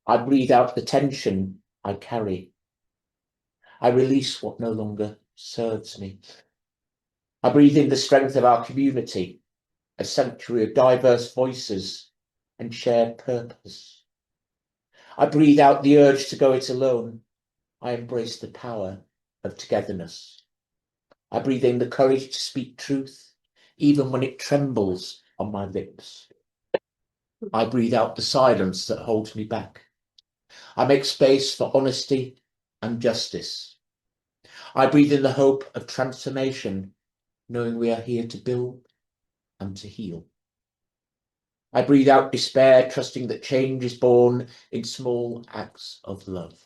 I breathe out the tension I carry. I release what no longer serves me. I breathe in the strength of our community, a sanctuary of diverse voices and shared purpose. I breathe out the urge to go it alone. I embrace the power of togetherness. I breathe in the courage to speak truth, even when it trembles on my lips. I breathe out the silence that holds me back. I make space for honesty and justice. I breathe in the hope of transformation, knowing we are here to build and to heal. I breathe out despair, trusting that change is born in small acts of love.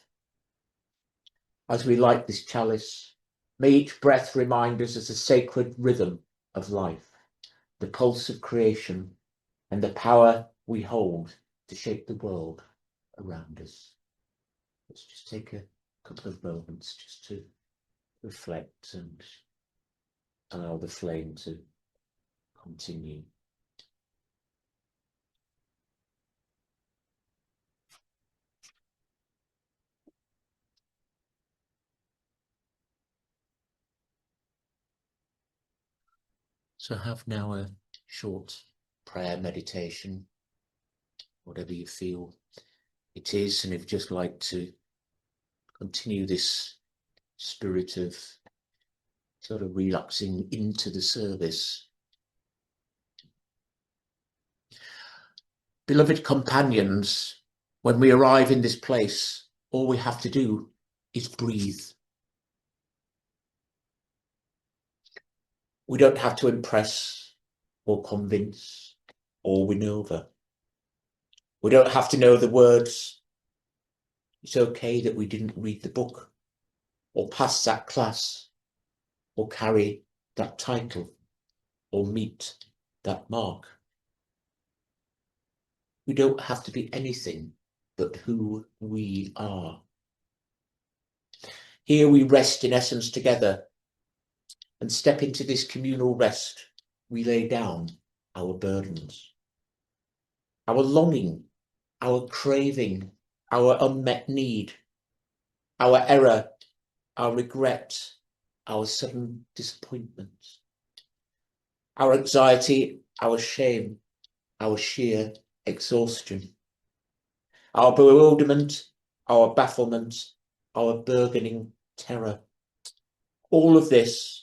As we light this chalice, may each breath remind us of the sacred rhythm of life, the pulse of creation, and the power we hold to shape the world around us. Let's just take a couple of moments just to reflect and allow the flame to continue. So have now a short prayer meditation, whatever you feel it is, and if you'd just like to continue this spirit of sort of relapsing into the service. Beloved companions, when we arrive in this place, all we have to do is breathe. We don't have to impress or convince or win over. We don't have to know the words. It's okay that we didn't read the book or pass that class or carry that title or meet that mark. We don't have to be anything but who we are. Here we rest in essence together and step into this communal rest. We lay down our burdens, our longing, our craving, our unmet need, our error, our regret, our sudden disappointment, our anxiety, our shame, our sheer exhaustion, our bewilderment, our bafflement, our burgeoning terror. All of this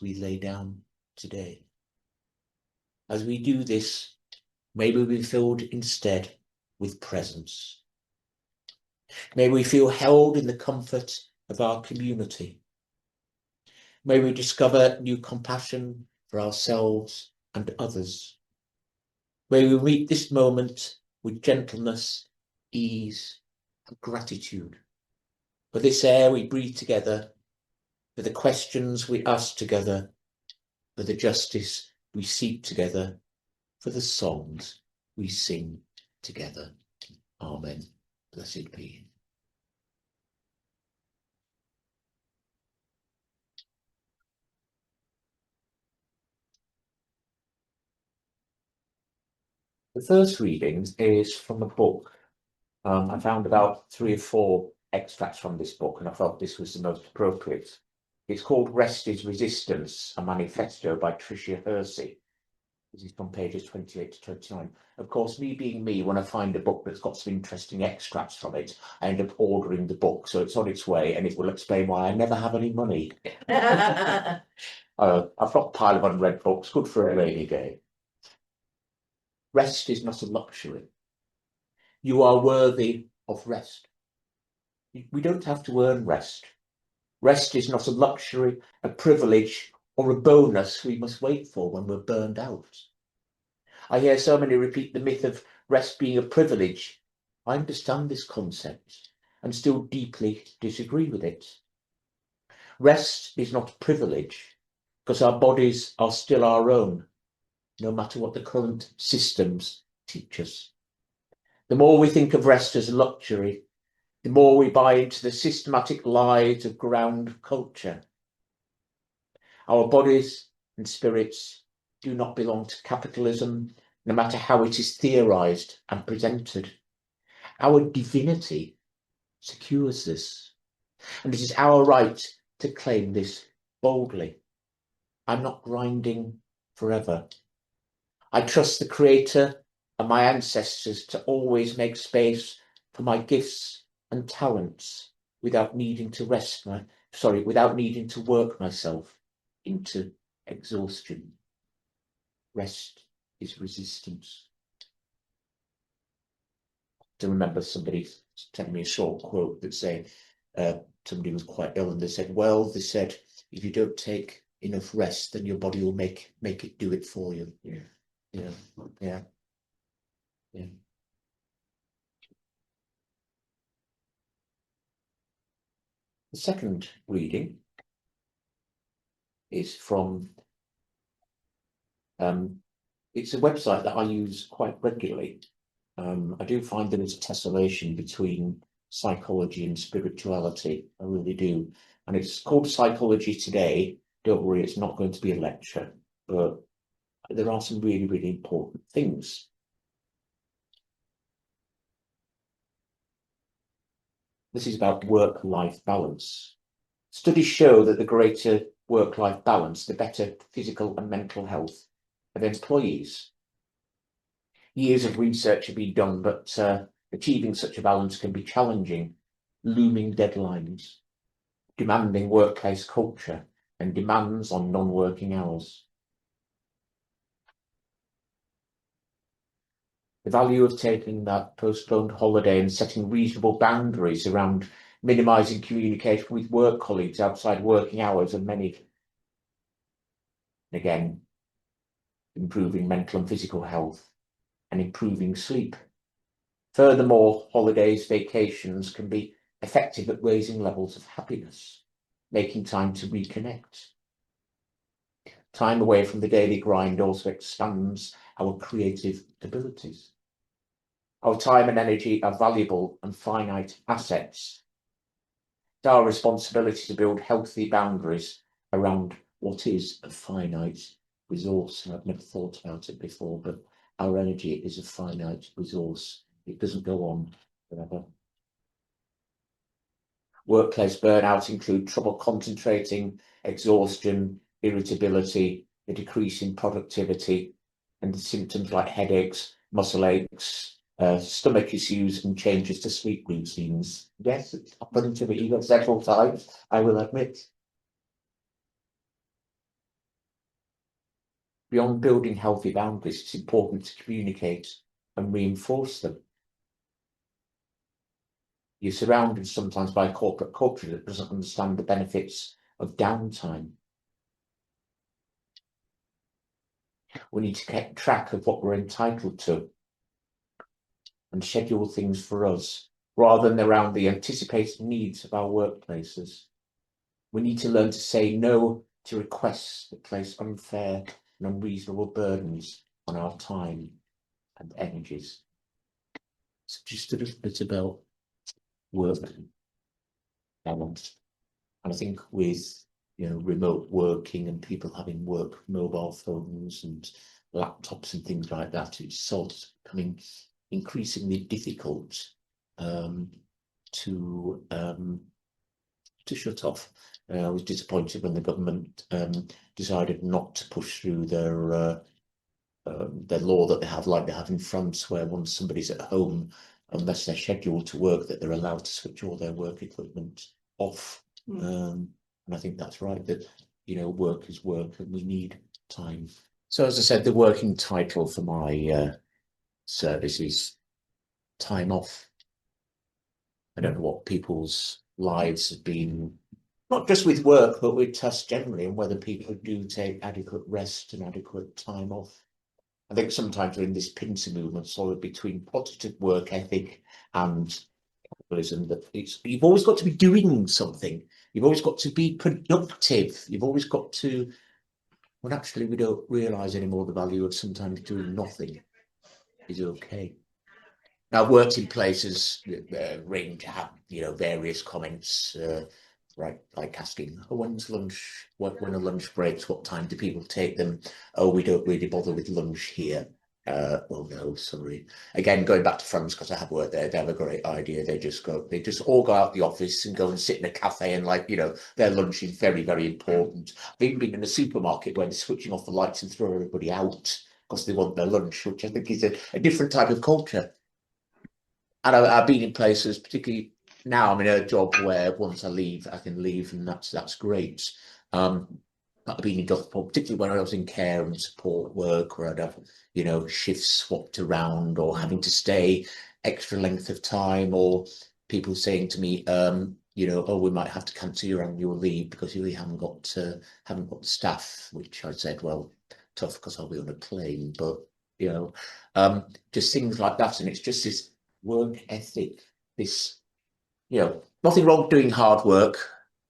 we lay down today. As we do this, may we be filled instead with presence. May we feel held in the comfort of our community. May we discover new compassion for ourselves and others. May we meet this moment with gentleness, ease, and gratitude for this air we breathe together, for the questions we ask together, for the justice we seek together, for the songs we sing together. Amen. Blessed be. The first reading is from a book. I found about 3 or 4 extracts from this book, and I felt this was the most appropriate. It's called Rest is Resistance, a manifesto by Tricia Hersey. This is from pages 28 to 29. Of course, me being me, when I find a book that's got some interesting extracts from it, I end up ordering the book, so it's on its way, and it will explain why I never have any money. I've got a pile of unread books, good for a rainy day. Rest is not a luxury. You are worthy of rest. We don't have to earn rest. Rest is not a luxury, a privilege, or a bonus we must wait for when we're burned out. I hear so many repeat the myth of rest being a privilege. I understand this concept and still deeply disagree with it. Rest is not a privilege because our bodies are still our own, no matter what the current systems teach us. The more we think of rest as a luxury, the more we buy into the systematic lies of ground culture. Our bodies and spirits do not belong to capitalism, no matter how it is theorized and presented. Our divinity secures this, and it is our right to claim this boldly. I'm not grinding forever. I trust the Creator and my ancestors to always make space for my gifts and talents without needing to without needing to work myself into exhaustion. Rest is resistance. To remember somebody telling me a short quote that said somebody was quite ill and they said, if you don't take enough rest, then your body will make it do it for you. Yeah. The second reading is from it's a website that I use quite regularly. I do find there is a tessellation between psychology and spirituality. I really do. And it's called Psychology Today. Don't worry, it's not going to be a lecture, but there are some really, really important things. This is about work-life balance. Studies show that the greater work-life balance, the better physical and mental health of employees. Years of research have been done, but achieving such a balance can be challenging. Looming deadlines, demanding workplace culture, and demands on non-working hours. The value of taking that postponed holiday and setting reasonable boundaries around minimising communication with work colleagues outside working hours and many. Again, improving mental and physical health and improving sleep. Furthermore, holidays, vacations can be effective at raising levels of happiness, making time to reconnect. Time away from the daily grind also expands our creative abilities. Our time and energy are valuable and finite assets. It's our responsibility to build healthy boundaries around what is a finite resource. And I've never thought about it before, but our energy is a finite resource. It doesn't go on forever. Workplace burnout include trouble concentrating, exhaustion, irritability, a decrease in productivity, and the symptoms like headaches, muscle aches, stomach issues, and changes to sleep routines. Yes, it's happened to me several times, I will admit. Beyond building healthy boundaries, it's important to communicate and reinforce them. You're surrounded sometimes by a corporate culture that doesn't understand the benefits of downtime. We need to keep track of what we're entitled to and schedule things for us rather than around the anticipated needs of our workplaces. We need to learn to say no to requests that place unfair and unreasonable burdens on our time and energies. So just a little bit about work balance. And I think with remote working and people having work mobile phones and laptops and things like that, it's sort of becoming increasingly difficult to shut off. I was disappointed when the government decided not to push through their law that they have, like they have in France, where once somebody's at home, unless they're scheduled to work, that they're allowed to switch all their work equipment off. And I think that's right, that work is work and we need time. So as I said, the working title for my service is Time Off. I don't know what people's lives have been, not just with work, but with tasks generally, and whether people do take adequate rest and adequate time off. I think sometimes we're in this pincer movement, sort of between positive work ethic and capitalism, that you've always got to be doing something. You've always got to be productive. You've always got to, when actually we don't realise anymore the value of sometimes doing nothing is okay. Now, I've worked in places range have various comments, right, like asking, oh, when's lunch? When are lunch breaks? What time do people take them? Oh, we don't really bother with lunch here. Oh no, sorry. Again, going back to France, because I have worked there, they have a great idea. They just all go out the office and go and sit in a cafe and their lunch is very, very important. I've even been in a supermarket where they're switching off the lights and throw everybody out because they want their lunch, which I think is a different type of culture. And I've been in places, particularly now I'm in a job where once I leave, I can leave, and that's great. I've been in jobs, particularly when I was in care and support work, where I'd have shifts swapped around, or having to stay extra length of time, or people saying to me, oh, we might have to cancel your annual leave because you really haven't got the staff. Which I said, well, tough because I'll be on a plane, but just things like that, and it's just this work ethic, this, nothing wrong with doing hard work.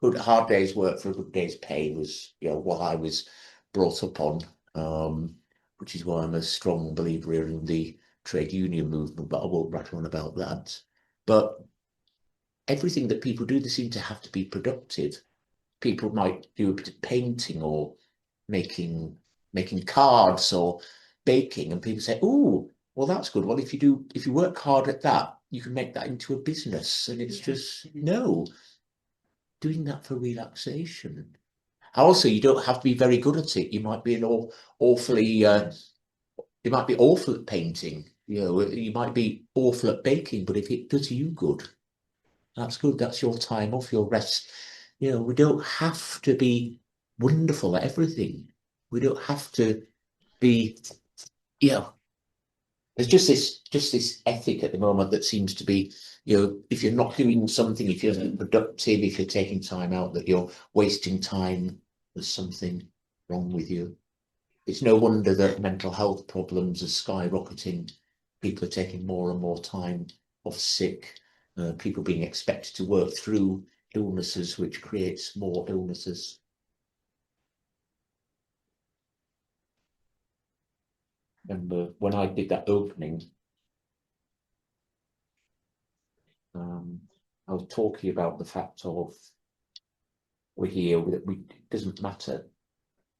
Good hard day's work for a good day's pay was, what I was brought up on, which is why I'm a strong believer in the trade union movement, but I won't rattle on about that. But everything that people do, they seem to have to be productive. People might do a bit of painting or making cards or baking, and people say, "Oh, well, that's good. Well, if you work hard at that, you can make that into a business." And it's just no, doing that for relaxation. Also, you don't have to be very good at it. You might be awfully, you might be awful at painting. You might be awful at baking, but if it does you good, that's good. That's your time off, your rest. We don't have to be wonderful at everything. We don't have to be, there's just this ethic at the moment that seems to be, if you're not doing something, if you're not productive, if you're taking time out, that you're wasting time, there's something wrong with you. It's no wonder that mental health problems are skyrocketing. People are taking more and more time off sick. People being expected to work through illnesses, which creates more illnesses. Remember when I did that opening, I was talking about the fact of we're here, it doesn't matter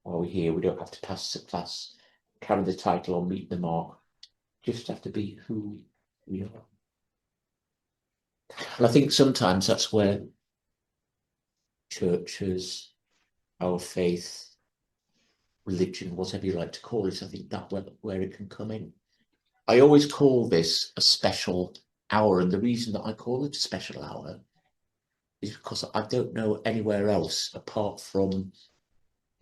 while we're here, we don't have to pass the class, carry the title or meet the mark, just have to be who we are. And I think sometimes that's where churches, our faith, religion, whatever you like to call it, I think that's where it can come in. I always call this a special hour, and the reason that I call it a special hour is because I don't know anywhere else apart from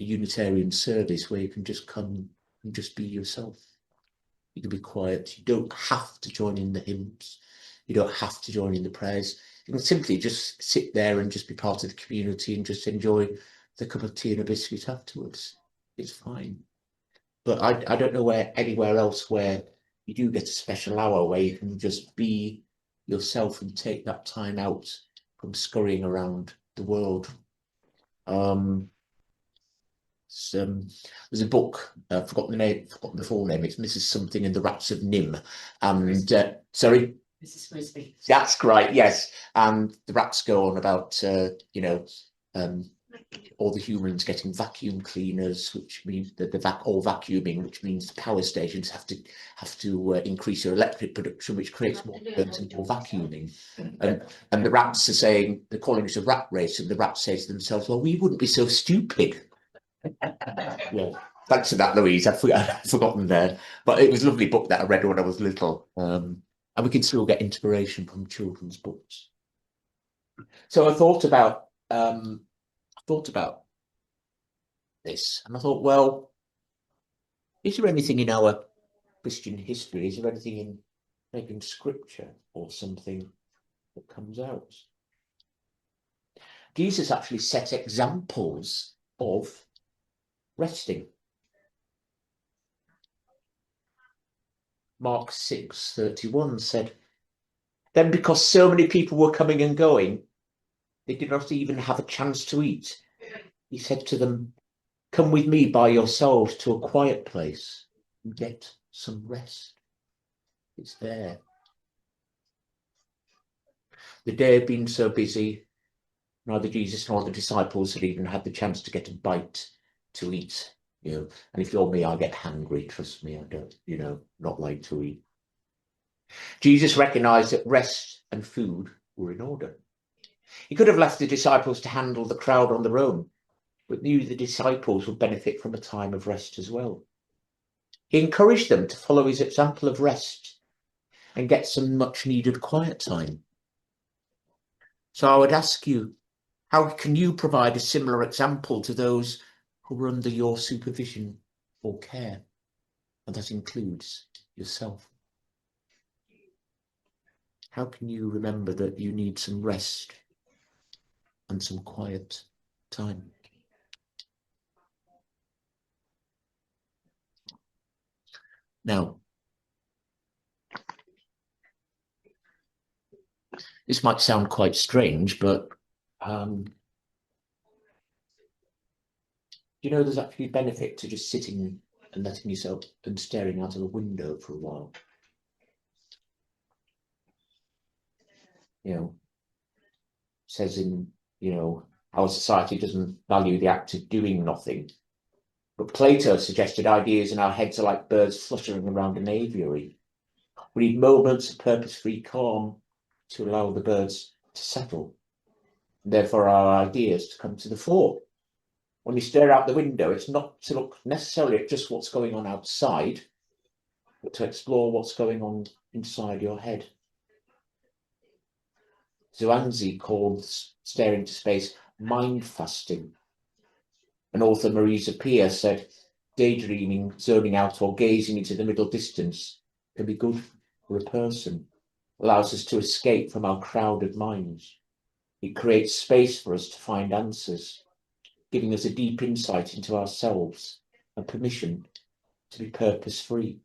a Unitarian service where you can just come and just be yourself. You can be quiet. You don't have to join in the hymns. You don't have to join in the prayers. You can simply just sit there and just be part of the community and just enjoy the cup of tea and a biscuit afterwards. It's fine. But I don't know anywhere else where you do get a special hour where you can just be yourself and take that time out from scurrying around the world. There's a book, I've forgotten the full name. It's Mrs. Something and the Rats of Nim. And sorry, Mrs. Frisbee. That's right, yes. And the rats go on about all the humans getting vacuum cleaners, which means that all vacuuming, which means the power stations have to increase their electric production, which creates more burns and more vacuuming. And the rats are saying, they're calling it a rat race, and the rats say to themselves, well, we wouldn't be so stupid. Yeah. Thanks for that, Louise. I've forgotten there. But it was a lovely book that I read when I was little. And we can still get inspiration from children's books. So I thought about this, and I thought, well, is there anything in our Christian history? Is there anything in maybe in scripture or something that comes out? Jesus actually set examples of resting. Mark 6:31 said, then because so many people were coming and going, they did not even have a chance to eat. He said to them, come with me by yourselves to a quiet place and get some rest. It's there. The day had been so busy, neither Jesus nor the disciples had even had the chance to get a bite to eat. you know, and if you're me, I get hungry, trust me, I don't, you know, not like to eat. Jesus recognized that rest and food were in order. He could have left the disciples to handle the crowd on their own, but knew the disciples would benefit from a time of rest as well. He encouraged them to follow his example of rest and get some much needed quiet time. So I would ask you, how can you provide a similar example to those who are under your supervision or care? And that includes yourself. How can you remember that you need some rest and some quiet time? Now, this might sound quite strange, but you know, there's actually benefit to just sitting and letting yourself and staring out of the window for a while. You know, says in, you know, our society doesn't value the act of doing nothing. But Plato suggested ideas in our heads are like birds fluttering around an aviary. We need moments of purpose-free calm to allow the birds to settle, and therefore our ideas to come to the fore. When you stare out the window, it's not to look necessarily at just what's going on outside, but to explore what's going on inside your head. Zhuangzi called staring into space mind fasting. And author Marisa Peer said, daydreaming, zoning out, or gazing into the middle distance can be good for a person, allows us to escape from our crowded minds. It creates space for us to find answers, giving us a deep insight into ourselves and permission to be purpose-free.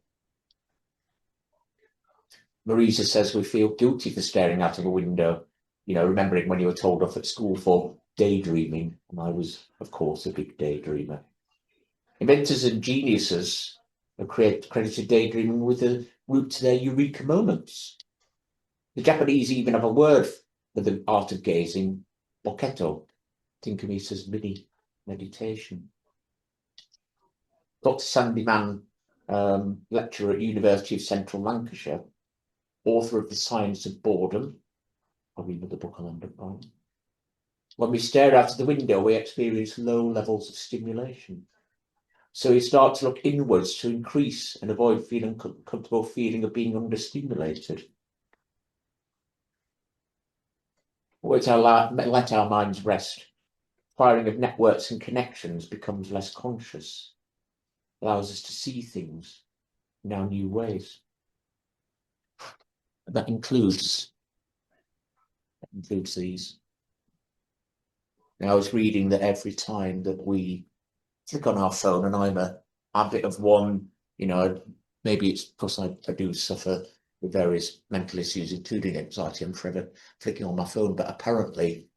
Marisa says we feel guilty for staring out of a window, you know, remembering when you were told off at school for daydreaming, and I was, of course, a big daydreamer. Inventors and geniuses have credited daydreaming with a root to their eureka moments. The Japanese even have a word for the art of gazing, boketo, think of it as mini meditation. Dr. Sandy Mann, lecturer at University of Central Lancashire, author of The Science of Boredom, probably another book I'll end up buying. When we stare out of the window, we experience low levels of stimulation. So we start to look inwards to increase and avoid feeling comfortable feeling of being understimulated. Always let our minds rest. Firing of networks and connections becomes less conscious, allows us to see things in now new ways. That includes these. Now, I was reading that every time that we click on our phone, and I'm a habit of one, you know, maybe it's because I do suffer with various mental issues, including anxiety. I'm forever flicking on my phone, but apparently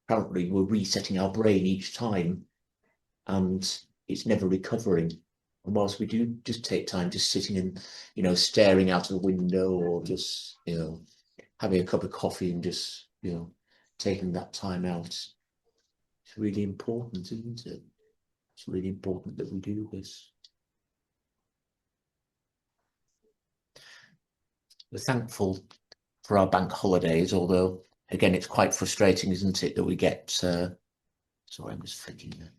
we're resetting our brain each time, and it's never recovering. And whilst we do just take time just sitting and, you know, staring out of the window, or just, you know, having a cup of coffee and just, you know, taking that time out, it's really important, isn't it? It's really important that we do this. We're thankful for our bank holidays, although, again, it's quite frustrating, isn't it, that we get, sorry, I'm just flicking there,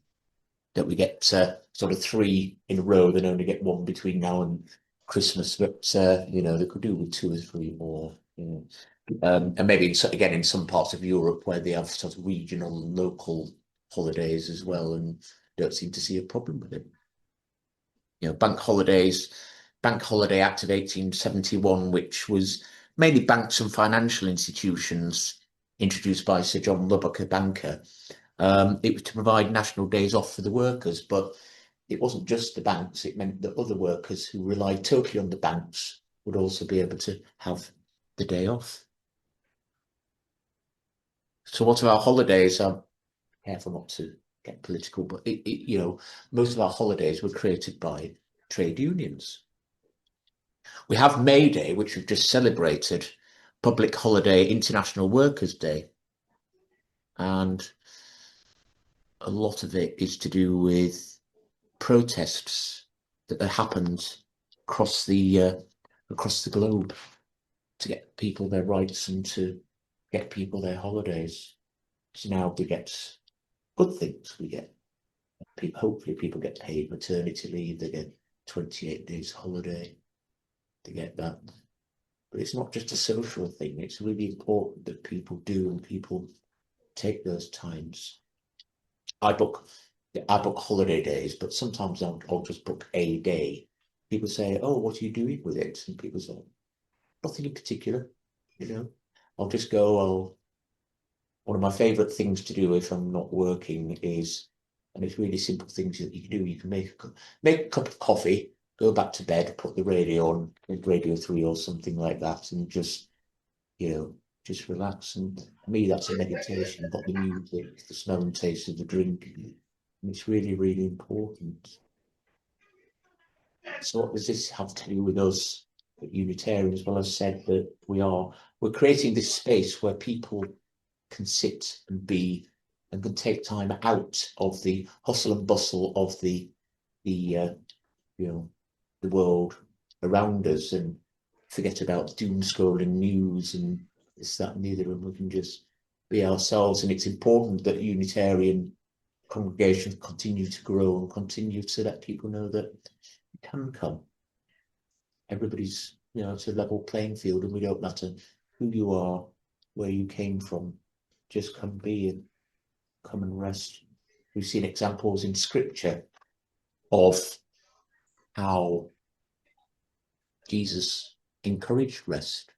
that we get sort of 3 in a row, then only get 1 between now and Christmas, but, you know, they could do with 2 or 3 more, you know. And maybe, again, in some parts of Europe where they have sort of regional and local holidays as well, and don't seem to see a problem with it. You know, Bank Holiday Act of 1871, which was mainly banks and financial institutions, introduced by Sir John Lubbock, a banker. It was to provide national days off for the workers, but it wasn't just the banks. It meant that other workers who relied totally on the banks would also be able to have the day off. So what are our holidays? Careful not to get political, but you know, most of our holidays were created by trade unions. We have May Day, which we've just celebrated, public holiday, International Workers' Day. And a lot of it is to do with protests that have happened across the globe to get people their rights and to get people their holidays. So now we get good things. We get people, hopefully people get paid maternity leave, they get 28 days holiday, they get that. But it's not just a social thing. It's really important that people do and people take those times. I book holiday days, but sometimes I'll just book a day. People say, "Oh, what are you doing with it?" And people say, "Nothing in particular, you know. I'll just go. One of my favourite things to do if I'm not working is, and it's really simple things that you can do. You can make a cup of coffee, go back to bed, put the radio on, Radio 3 or something like that, and just, just relax. And for me, that's a meditation. Got the music, the smell and taste of the drink. And it's really, really important. So what does this have to do with us at Unitarians? Well, as I said, that we're creating this space where people can sit and be and can take time out of the hustle and bustle of the world around us and forget about doom scrolling news and this, that, and the other, and we can just be ourselves. And it's important that Unitarian congregations continue to grow and continue to let people know that you can come. Everybody's, it's a level playing field, and we don't matter who you are, where you came from. Just come be and come and rest. We've seen examples in Scripture of how Jesus encouraged rest.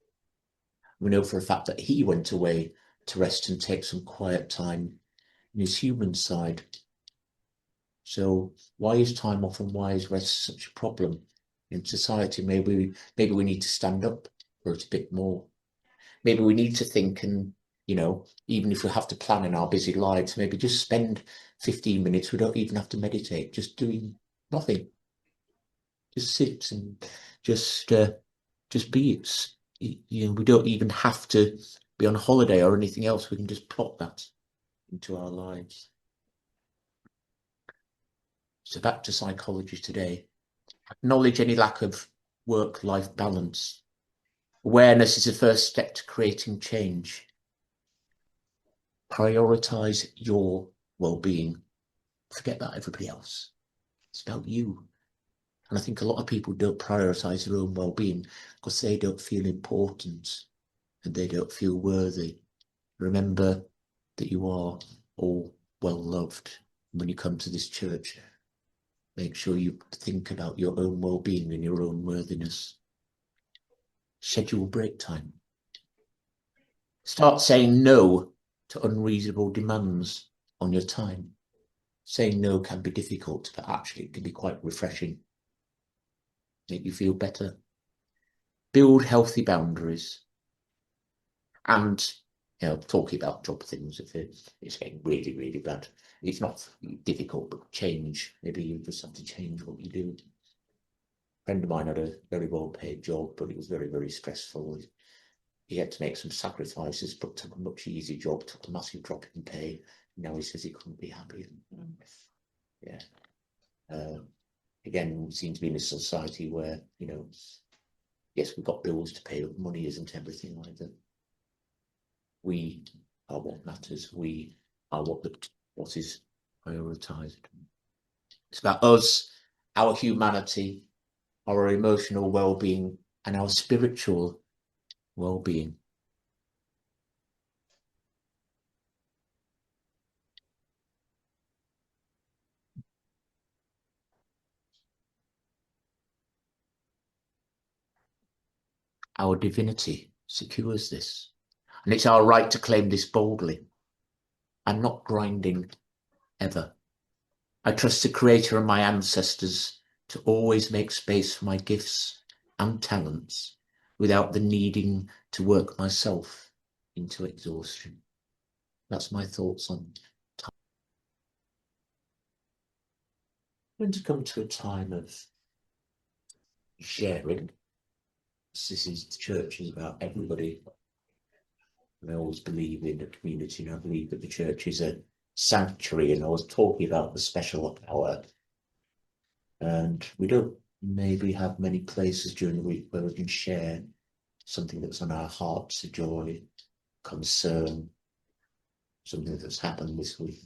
We know for a fact that he went away to rest and take some quiet time in his human side. So why is time off and why is rest such a problem in society? Maybe we need to stand up for it a bit more. Maybe we need to think and, even if we have to plan in our busy lives, maybe just spend 15 minutes. We don't even have to meditate, just doing nothing. Just sit and just be. We don't even have to be on holiday or anything else. We can just plot that into our lives. So back to psychology today. Acknowledge any lack of work-life balance. Awareness is the first step to creating change. Prioritize your well-being. Forget about everybody else. It's about you. And I think a lot of people don't prioritize their own well-being because they don't feel important and they don't feel worthy. Remember that you are all well loved. When you come to this church, make sure you think about your own well-being and your own worthiness. Schedule break time. Start saying no to unreasonable demands on your time. Saying no can be difficult, but actually it can be quite refreshing. Make you feel better. Build healthy boundaries. And, talking about job things, if it's getting really, really bad, it's not difficult, but change. Maybe you just have to change what you do. A friend of mine had a very well-paid job, but it was very, very stressful. He had to make some sacrifices, but took a much easier job, took a massive drop in pay. Now he says he couldn't be happy. Yeah. Again, we seem to be in a society where, yes, we've got bills to pay, but money isn't everything either. We are what matters. We are what is prioritised. It's about us, our humanity, our emotional well-being, and our spiritual well-being. Our divinity secures this, and it's our right to claim this boldly. I'm not grinding ever. I trust the Creator and my ancestors to always make space for my gifts and talents without the needing to work myself into exhaustion. That's my thoughts on time. I'm going to come to a time of sharing. This is the church is about everybody. And I always believe in the community, and I believe that the church is a sanctuary. And I was talking about the special hour And we don't maybe have many places during the week where we can share something that's on our hearts, a joy, concern, something that's happened this week.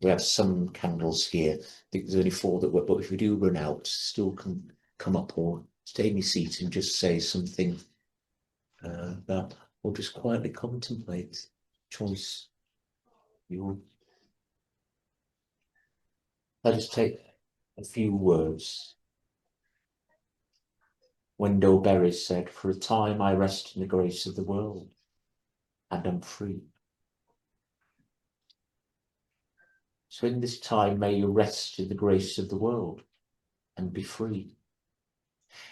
We have some candles here. I think there's only 4 that work, but if we do run out, still can come up or stay in your seat and just say something that, or just quietly contemplate choice. I'll just take a few words. Wendell Berry said, "For a time I rest in the grace of the world, and am free." So in this time, may you rest in the grace of the world and be free.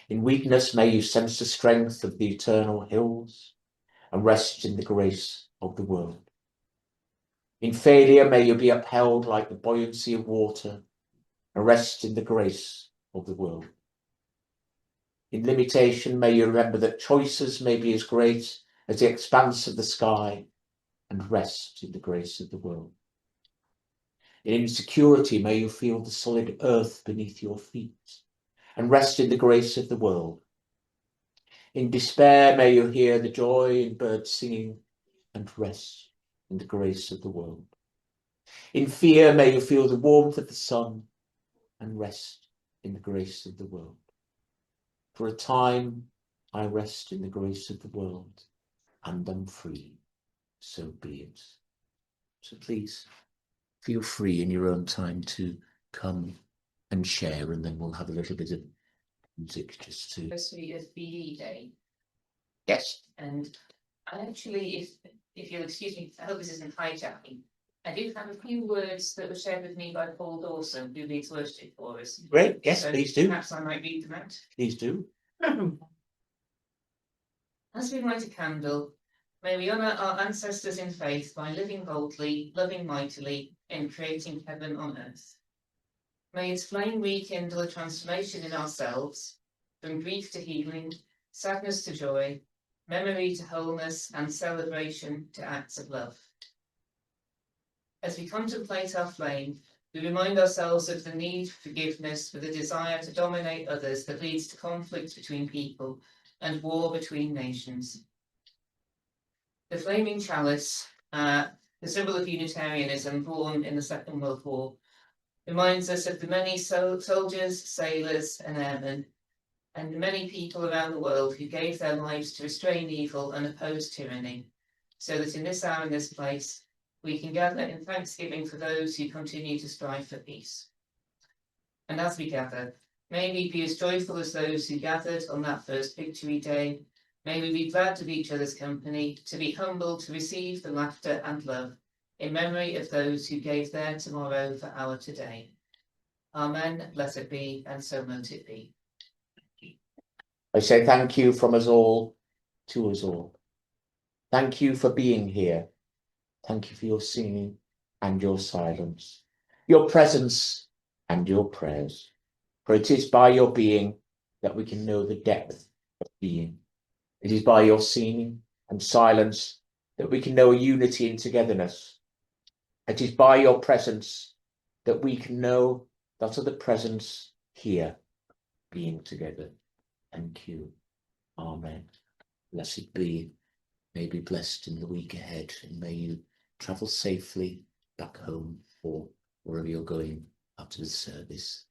In weakness, may you sense the strength of the eternal hills and rest in the grace of the world. In failure, may you be upheld like the buoyancy of water and rest in the grace of the world. In limitation, may you remember that choices may be as great as the expanse of the sky and rest in the grace of the world. In insecurity, may you feel the solid earth beneath your feet and rest in the grace of the world. In despair, may you hear the joy in birds singing and rest in the grace of the world. In fear, may you feel the warmth of the sun and rest in the grace of the world. For a time, I rest in the grace of the world and am free. So be it. So please feel free in your own time to come and share, and then we'll have a little bit of music just to. Anniversary of BE Day, Yes. and I actually, if you'll excuse me, I hope this isn't hijacking. I do have a few words that were shared with me by Paul Dawson, who leads worship for us. Great. Yes, So please do. perhaps I might read them out. Please do. As we light a candle, may we honour our ancestors in faith by living boldly, loving mightily, and creating heaven on earth. May its flame rekindle a transformation in ourselves, from grief to healing, sadness to joy, memory to wholeness, and celebration to acts of love. As we contemplate our flame, we remind ourselves of the need for forgiveness, for the desire to dominate others that leads to conflict between people and war between nations. The flaming chalice, the symbol of Unitarianism born in the Second World War, reminds us of the many soldiers, sailors, and airmen, and the many people around the world who gave their lives to restrain evil and oppose tyranny, so that in this hour and this place, we can gather in thanksgiving for those who continue to strive for peace. And as we gather, may we be as joyful as those who gathered on that first Victory Day. May we be glad of each other's company, to be humble, to receive the laughter and love, in memory of those who gave their tomorrow for our today. Amen, blessed be, and so mote it be. I say thank you from us all to us all. Thank you for being here. Thank you for your singing and your silence, your presence and your prayers. For it is by your being that we can know the depth of being. It is by your singing and silence that we can know a unity and togetherness. It is by your presence that we can know that other presence here, being together. Thank you. Amen. Blessed be. May be blessed in the week ahead, and may you travel safely back home or wherever you're going after the service.